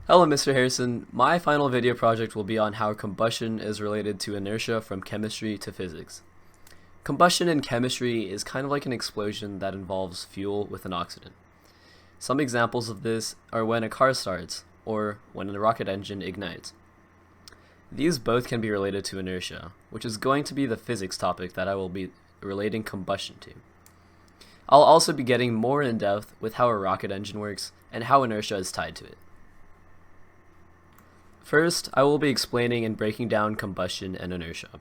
Hello Mr. Harrison, my final video project will be on how combustion is related to inertia from chemistry to physics. Combustion in chemistry is kind of like an explosion that involves fuel with an oxidant. Some examples of this are when a car starts, or when a rocket engine ignites. These both can be related to inertia, which is going to be the physics topic that I will be relating combustion to. I'll also be getting more in depth with how a rocket engine works and how inertia is tied to it. First, I will be explaining and breaking down combustion and inertia.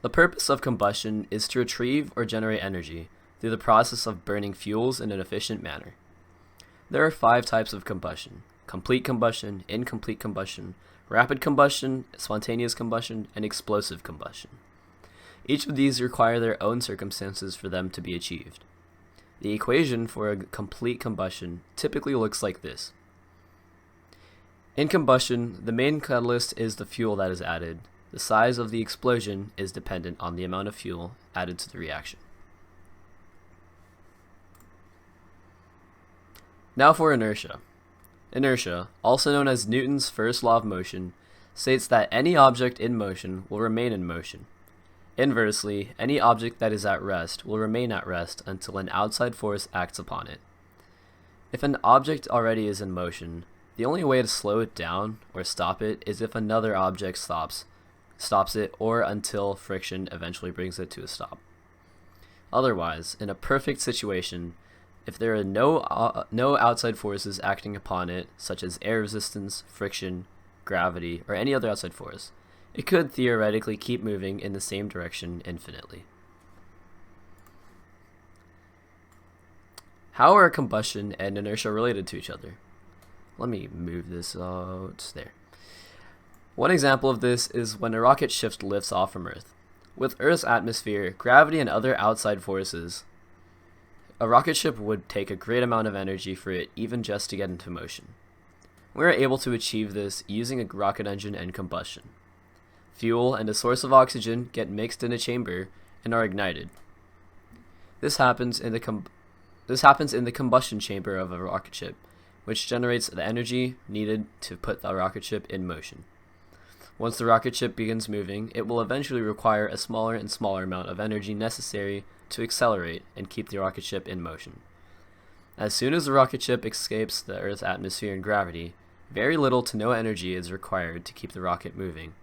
The purpose of combustion is to retrieve or generate energy through the process of burning fuels in an efficient manner. There are 5 types of combustion: complete combustion, incomplete combustion, rapid combustion, spontaneous combustion, and explosive combustion. Each of these require their own circumstances for them to be achieved. The equation for a complete combustion typically looks like this. In combustion, the main catalyst is the fuel that is added. The size of the explosion is dependent on the amount of fuel added to the reaction. Now for inertia. Inertia, also known as Newton's first law of motion, states that any object in motion will remain in motion. Inversely, any object that is at rest will remain at rest until an outside force acts upon it. If an object already is in motion, the only way to slow it down or stop it is if another object stops it, or until friction eventually brings it to a stop. Otherwise, in a perfect situation, if there are no outside forces acting upon it, such as air resistance, friction, gravity, or any other outside force, it could theoretically keep moving in the same direction infinitely. How are combustion and inertia related to each other? Let me move this out there. One example of this is when a rocket ship lifts off from Earth. With Earth's atmosphere, gravity, and other outside forces, a rocket ship would take a great amount of energy for it even just to get into motion. We are able to achieve this using a rocket engine and combustion. Fuel and a source of oxygen get mixed in a chamber and are ignited. This happens in the combustion chamber of a rocket ship, which generates the energy needed to put the rocket ship in motion. Once the rocket ship begins moving, it will eventually require a smaller and smaller amount of energy necessary to accelerate and keep the rocket ship in motion. As soon as the rocket ship escapes the Earth's atmosphere and gravity, very little to no energy is required to keep the rocket moving.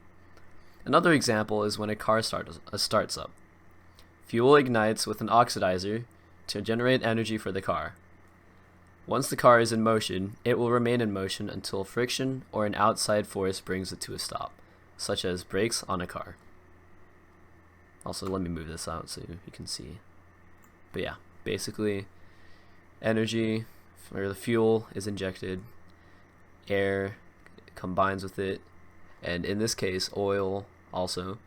Another example is when a car starts up. Fuel ignites with an oxidizer to generate energy for the car. Once the car is in motion, it will remain in motion until friction or an outside force brings it to a stop, such as brakes on a car. Also, let me move this out so you can see. But yeah, basically, energy, or the fuel is injected, air combines with it, and in this case, oil also.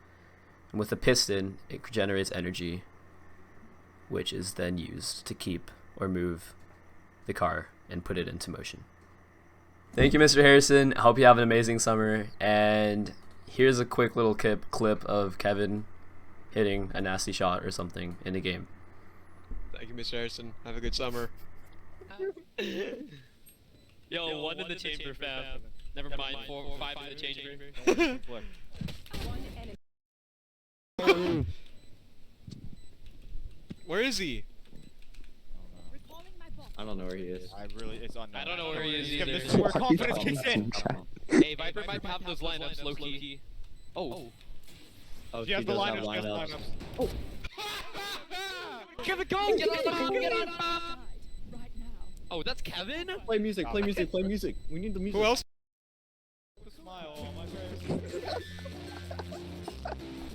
And with the piston, it generates energy, which is then used to keep or move the car and put it into motion. Thank you, Mr. Harrison. I hope you have an amazing summer, and here's a quick little clip of Kevin hitting a nasty shot or something in a game. Thank you, Mr. Harrison. Have a good summer. Yo, 1 in the chamber, fam. Never mind, 4 or 5 in the chamber. Where is he? I don't know where he is. It's on. I don't know where he is either. This is where confidence kicks in. Hey, Viper might have those lineups, low-key. Oh. Oh, He has the lineups. He has the lineups. Oh. Kevin, go! Get on top! Oh, that's Kevin? Play music, play music, play music. We need the music. Who else? Smile.